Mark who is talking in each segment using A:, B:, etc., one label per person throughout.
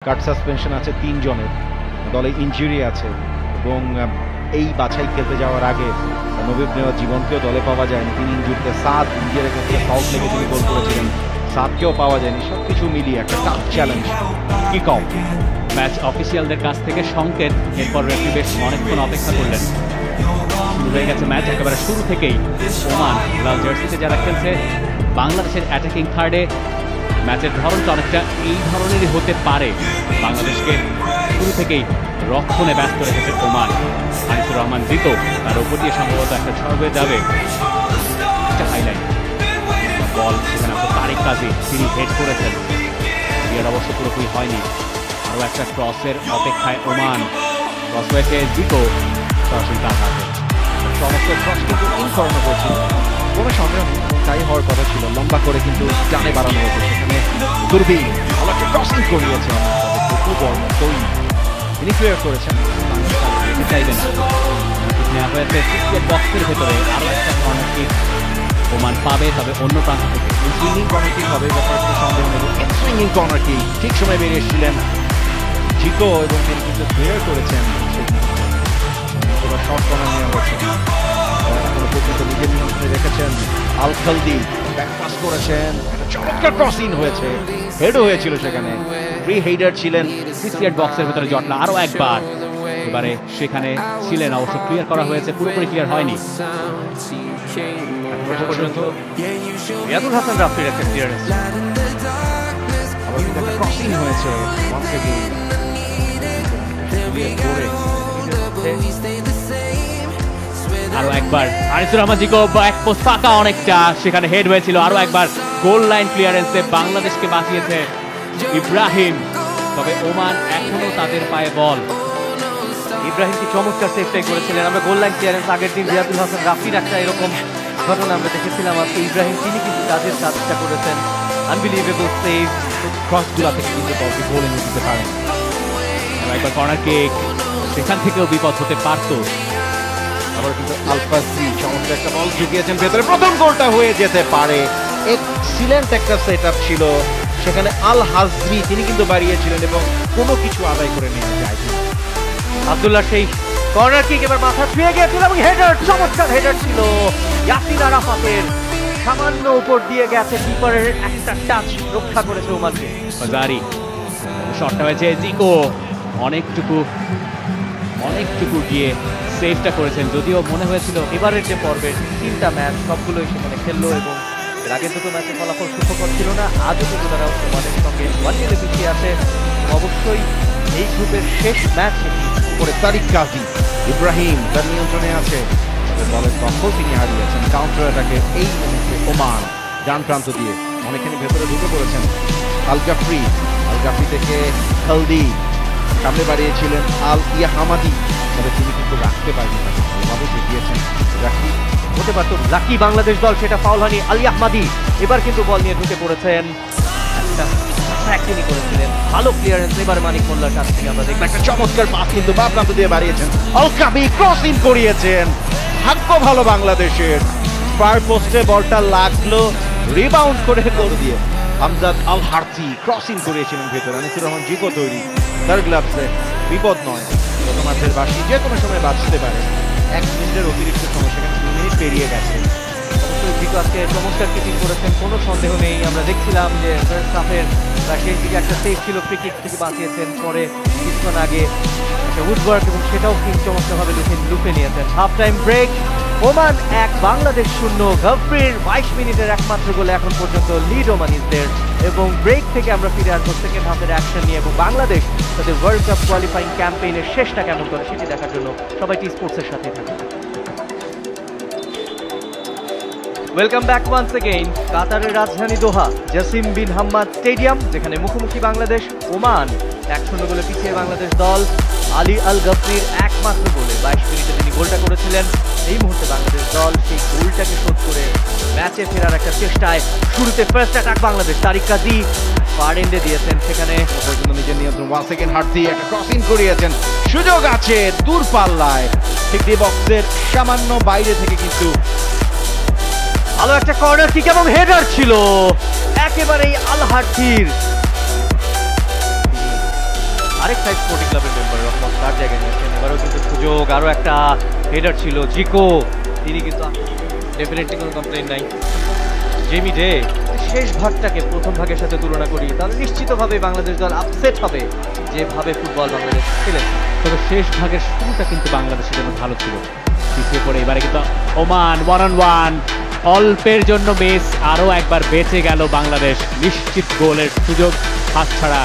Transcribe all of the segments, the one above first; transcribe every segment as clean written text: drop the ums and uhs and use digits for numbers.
A: কাট suspension আছে 3 জনের, দলে ইনজুরি আছে এবং এই বাছাই খেলতে যাওয়ার আগে নবীব নেওয়া জীবনকেও দলে পাওয়া যায়নি। তিনি ইনজুরিতে সাদ নিজের কাছে ফাউল থেকে তিনি গোল করেছিলেন, সাদকেও পাওয়া যায়নি। সবকিছু মিলিয়ে একটা tough challenge. Kick off
B: match অফিসিয়ালদের কাছ থেকে সংকেত, এরপর রেফারি বেশ অনেকক্ষণ অপেক্ষা করলেন। শুরু হয়ে গেছে ম্যাচ একেবারে শুরু থেকেই। ওমান লাল জার্সিতে যারা খেলছে, বাংলাদেশের অ্যাটাকিং থার্ডে ম্যাচের ধরনটা অনেকটা এই ধরনেরই হতে পারে। বাংলাদেশকে শুরু থেকেই রক্ষণে ব্যস্ত রেখেছে ওমান। আনিসুর রহমান জিকো, তার উপর দিয়ে সম্ভবত একটা ঝড় হয়ে যাবে। একটা হাইলাইট বল, সেখানে তারিক কাজী তিনি হেড করেছেন, বিয়ের অবশ্য পুরোপুরি হয়নি। আরও একটা ক্রসের অপেক্ষায় ওমান। ক্রস হয়েছে জিকো, সরাসরি তার হাতে।
A: সমস্ত ক্রস কিন্তু ইন করানো হয়েছিল, কোনো সন্দেহ নেই, তাই হওয়ার কথা ছিল। লম্বা করে কিন্তু ডানে বাড়ানো হয়েছে, সেখানে দূরবীন ভালো একটা ক্রসিং করিয়েছেন। তবে বল তৈরি তিনি ক্লিয়ার করেছেন,
B: চাইবেন নেওয়া হয়েছে ক্রিকেট বক্সের ভেতরে। আরও একটা কর্নার কিক ওমান পাবে, তবে অন্য প্রান্ত থেকে
A: সুইঙ্গিং কর্নার কিক হবে, ব্যাপারে কোনো সন্দেহ নেই। সুইঙ্গিং কর্নার কিক ঠিক সময় বেরিয়ে এসেছিলেন জিকো এবং তিনি কিন্তু ক্লিয়ার করেছেন। শর্ট কর্নার নেওয়া হয়েছে, এখনো পর্যন্ত নিজের নিয়ন্ত্রণে রেখেছেন আল খালদি। ব্যাক পাস করেছেন, চমৎকার ক্রসিং হয়েছে, হেডও হয়েছিল সেখানে। ফ্রি হেডার ছিলেন
B: ক্রিকেট বক্সের ভেতরে জটলা আরও একবার। এবারে সেখানে ছিলেন, অবশ্য ক্লিয়ার করা হয়েছে, পুরোপুরি ক্লিয়ার হয়নি।
A: পর্যন্ত
B: রিয়াদুল হাসান রাফির একটা ক্লিয়ারেন্স,
A: আবার কিন্তু একটা ক্রসিং হয়েছে।
B: আরো একবার আনিসুর রহমান জিকো, ব্যাক পোস্ট ফাঁকা অনেকটা, সেখানে হেড হয়েছিল। আরো একবার গোল লাইন ক্লিয়ারেন্সে বাংলাদেশকে বাঁচিয়েছে ইব্রাহিম, তবে ওমান এখনো তাদের পায়ে বল।
C: ইব্রাহিম কি চমৎকার সেভটাই করেছিলেন। আমরা গোল লাইন ক্লিয়ারেন্স আগের দিন রিয়াদুল হাসান রাফির একটা এরকম ঘটনা আমরা দেখেছিলাম। আজকে ইব্রাহিম তিনি কিন্তু কাজের কাজটা করেছেন, আনবিলিভেবল সেভ।
A: ক্রসগুলা থেকে কিন্তু বলকে গোল এনে দিতে পারেন।
B: একবার কর্নার কিক, সেখান থেকেও বিপদ হতে পারতো।
A: আবার কিন্তু আলফাসি চমৎকার একটা বল ঢুকিয়েছেন ভেতরে, প্রথম গোলটা হয়ে যেতে পারে। এক্সিলেন্ট একটা সেট আপ ছিল সেখানে। আল হাজরি তিনি কিন্তু বাড়িয়েছিলেন এবং কোনো কিছু আদায় করে নেওয়া যায়।
C: আব্দুল্লাহ সেই কর্নার কিক এবার মাথা ছুঁয়ে গিয়েছিল এবং হেডার, চমৎকার হেডার ছিল ইয়াসিন আরাফাতের। সামান্য উপর দিয়ে গেছে, কিপারের একটা টাচ রক্ষা করেছে ওমানকে।
B: জারি শটটা হয়েছে, জিকো অনেকটুকু গিয়ে সেভটা করেছেন। যদিও মনে হয়েছিল
C: এবারের যে পর্বের 3টা ম্যাচ সবগুলোই সেখানে খেললো এবং এর আগের দুটো ম্যাচে ফলাফল সুখকর ছিল না। আজও কিন্তু তারা ওমানের সঙ্গে 1-0 পিছিয়ে আছে। অবশ্যই এই গ্রুপের শেষ ম্যাচ
A: উপরে তারিক কাজী, ইব্রাহিম তার নিয়ন্ত্রণে আছে, বলের দখল তিনি হারিয়েছেন। কাউন্টার অ্যাটাকে এই মুহূর্তে ওমান ডান প্রান্ত দিয়ে অনেকখানি ভেতরে ঢুকে পড়েছেন আল জাফরি থেকে খালদি, সামনে বাড়িয়েছিলেন আল ইয়াহামাদি, তবে তিনি কিন্তু রাখতে পারেনি, ওভাবে ঢুকিয়েছেন রাখি।
C: হতে পারত লাকি বাংলাদেশ দল, সেটা ফাউল হয়নি। আল ইয়াহমাদি এবার কিন্তু বল নিয়ে ঢুকে পড়েছেন, একটা ট্র্যাক তিনি করেছিলেন, ভালো ক্লিয়ারেন্স। এবার মানিক মোল্লার কাছ থেকে আমরা দেখলাম
A: একটা চমৎকার পাস কিন্তু বাঁ প্রান্ত দিয়ে বাড়িয়েছেন আল কাবি, ক্রসিং করিয়েছেন। ভাগ্য ভালো বাংলাদেশের, ফার পোস্টে বলটা লাগলো, রিবাউন্ড করে গোল দিয়ে আমজাদ আল হারতি ক্রসিং করিয়েছিলেন ভেতরে। আনিসুর রহমান জিকো তৈরি, তার গ্লাভসে বিপদ নয়, প্রথমার্ধের বাসি যে কোনো সময় বাঁচতে পারে। 1 মিনিটের অতিরিক্ত সময়, সেখানে 2 মিনিট পেরিয়ে গেছে।
C: অবশ্যই জিকো আজকে চমৎকার কিপিং করেছেন, কোনো সন্দেহ নেই। আমরা দেখছিলাম যে ফার্স্ট হাফের শেষ দিকে একটা সেভ ছিল, ফ্রি কিক থেকে বাঁচিয়েছেন, পরে কিছুক্ষণ আগে একটা উডওয়ার্ক এবং সেটাও কিন্তু চমৎকারভাবে লুপে নিয়েছেন। Half time break, Oman 1 Bangladesh 0। গাফরির 22 মিনিটের একমাত্র গোলে এখন পর্যন্ত লিড ওমানিজদের। এবং ব্রেক থেকে আমরা ফিরে আসবো সেকেন্ড হাফের অ্যাকশন নিয়ে এবং বাংলাদেশ তাদের ওয়ার্ল্ড কাপ কোয়ালিফাইং ক্যাম্পেইনের শেষটা কেমন করে সেটি দেখার জন্য সবাই টি স্পোর্টসের সাথে থাকুন। Welcome back once again. কাতারের রাজধানী Doha, Jassim bin Hamad stadium, যেখানে মুখোমুখি বাংলাদেশ ওমান। 1-0 গোলে পিছিয়ে বাংলাদেশ দল। আলী আল গাফরির একমাত্র গোলে 22 মিনিটে তিনি গোলটা করেছিলেন। এই মুহূর্তে বাংলাদেশ দল সেই গোলটাকে শোধ করে ম্যাচে ফেরার একটা চেষ্টায়। শুরুতে ফার্স্ট অ্যাটাক বাংলাদেশ, তারিক কাজী ফার এন্ডে দিয়েছেন, সেখানে
A: পর্যন্ত নিজের নিয়ন্ত্রণ। 1 সেকেন্ড হারতি একটা ক্রসিং করিয়েছেন, সুযোগ আছে দূর পাল্লায়, ঠিক ডি বক্সের সামান্য বাইরে থেকে কিন্তু
C: ভালো একটা কর্নার কিক এবং হেডার ছিল একেবারেই আল হারতির। আরেক সাইড স্পোর্টিং ক্লাবের মেম্বার রহমান তার জায়গায় নিয়েছেন। এবারও কিন্তু সুযোগ, আরও একটা হেডার ছিল জিকো, তিনি কিন্তু ডেফিনেটলি কোনো কমপ্লেন নাই। জেমি ডে শেষ ভাগটাকে প্রথম ভাগের সাথে তুলনা করি তাহলে নিশ্চিতভাবে বাংলাদেশ দল আপসেট হবে যেভাবে ফুটবল বাংলাদেশ খেলেছে।
B: তবে শেষ ভাগের শুরুটা কিন্তু বাংলাদেশের জন্য ভালো ছিল, পিছিয়ে পড়ে এবারে কিন্তু ওমান 1-on-1 অল্পের জন্য মিস, আরও একবার বেঁচে গেল বাংলাদেশ। নিশ্চিত গোলের সুযোগ হাতছাড়া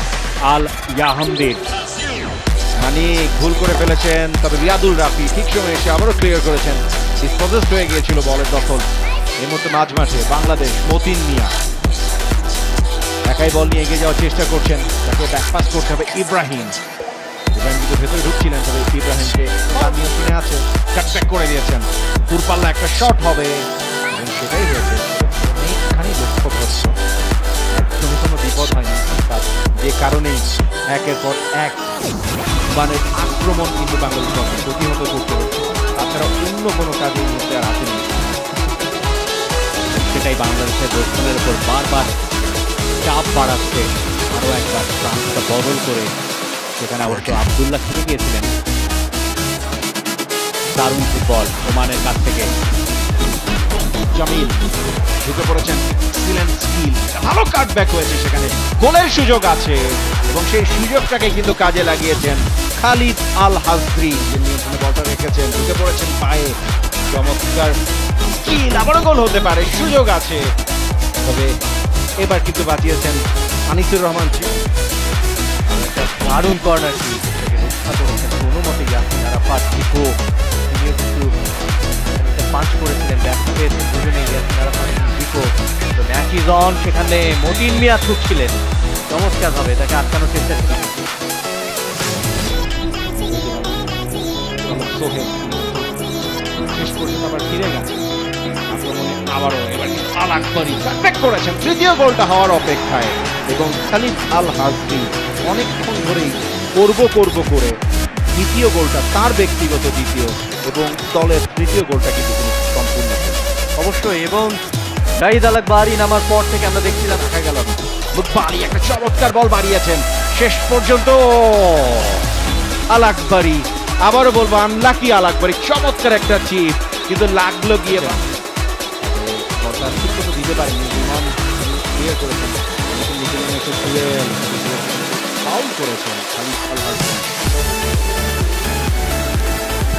B: আল ইয়াহামদির।
A: মানে ভুল করে ফেলেছেন, তবে রিয়াদুল রাফি ঠিক সময় এসে আবারও ক্লিয়ার করেছেন। ডিসপোজেসড হয়ে গিয়েছিল বলের দখল। এই মুহূর্তে মাঝ মাঠে বাংলাদেশ মতিন মিয়া একাই বল নিয়ে এগিয়ে যাওয়ার চেষ্টা করছেন, তাকে ব্যাকপাস করতে হবে ইব্রাহিম। ইব্রাহিম কিন্তু ভেতরে ঢুকছিলেন, তবে ইব্রাহিমকে তার নিয়ন্ত্রণে আছে, কাটব্যাক করে দিয়েছেন। দূরপাল্লা একটা শট হবে এবং সেটাই হয়েছে অনেকখানি লক্ষ্যভ্রষ্ট। একদমই কোনো বিপদ হয়নি, যে কারণেই একের পর এক মানে আক্রমণ কিন্তু বাংলাদেশ দলকে প্রতিহত করতে হচ্ছে। তাছাড়া অন্য কোনো কাজে এই মুহূর্তে আর হাতে নেই।
B: সেটাই বাংলাদেশের রক্ষণের উপর বারবার চাপ বাড়াচ্ছে। আরও একবার প্রান্তটা বদল করে সেখানে অবশ্য আবদুল্লাহ ফিরে গিয়েছিলেন। দারুণ ফুটবল ওমানের কাছ থেকে।
A: জামিল ঢুকে পড়েছেন, এক্সিলেন্ট স্কিল, ভালো কাটব্যাক হয়েছে, সেখানে গোলের সুযোগ আছে এবং সেই সুযোগটাকে কিন্তু কাজে লাগিয়েছেন খালিদ আল হাজরি, যে নিয়ন্ত্রণে বলটা রেখেছেন। ঢুকে পড়েছেন পায়ে, চমৎকার স্কিল, আবারও গোল হতে পারে, সুযোগ আছে। তবে এবার কিন্তু বাঁচিয়েছেন আনিসুর রহমান।
C: দারুণ কর্নার কিক থেকে রক্ষা করেছেন কোনো মতে ইয়াসিন আরাফাত। জিকো তিনিও কিন্তু পাঁচ করেছিলেন, ব্যর্থ পেয়েছেন দুজনেই, ইয়াসিন আরাফাত জিকো। তো ম্যাচ ইজ অন, সেখানে মতিন মিয়া ছুটছিলেন চমৎকারভাবে, তাকে আটকানোর চেষ্টা ছিল।
A: সোহেল শেষ পর্যন্ত আবার ফিরে গেছে আক্রমণে, আবারও এবার আল আকবরী কাটব্যাক করেছেন তৃতীয় গোলটা হওয়ার অপেক্ষায়। এবং খালিদ আল হাজরি অনেকক্ষণ ধরেই করব করে দ্বিতীয় গোলটা তার ব্যক্তিগত দ্বিতীয় এবং দলের তৃতীয় গোলটা কিন্তু তিনি সম্পূর্ণ করেন
C: অবশ্যই। এবং শাহিদ আল আকবরী নামার পর থেকে আমরা দেখছিলাম
A: দেখা গেল বাড়ি একটা চমৎকার বল বাড়িয়েছেন শেষ পর্যন্ত আল আকবরী। আবারও বলবো আনলাকি আল আকবরী, চমৎকার একটা চিপ, কিন্তু লাগলো গিয়ে বলটা ঠিক মতো দিতে পারেনি। বিমান ক্লিয়ার করেছেন, ফাউল করেছেন খালিদ আল হাজরি।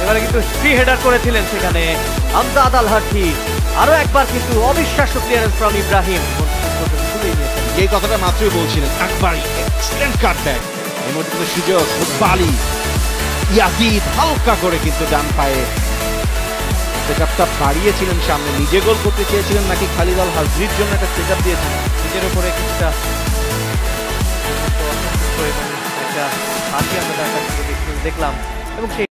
C: এবারে কিন্তু ফ্রি হেডার করেছিলেন সেখানে আমজাদ আল হাঠি। আরো একবার কিন্তু অবিশ্বাস্য ক্লিয়ারেন্স ফ্রম ইব্রাহিম,
A: যে কথাটা মাত্রই বলছিলেন, আকবরী এক্সিলেন্ট কাটব্যাক। এই মুহূর্তে সুযোগ বালি, ইয়াজিদ হালকা করে কিন্তু ডান পায়ে সেটআপটা বাড়িয়েছিলেন সামনে। নিজে গোল করতে চেয়েছিলেন নাকি খালিদ আল হাজরির জন্য একটা সেটআপ দিয়েছিলেন?
C: নিজের উপরে কিছুটা একটা হাসি আমরা তার কাছ থেকে দেখলাম এবং সেই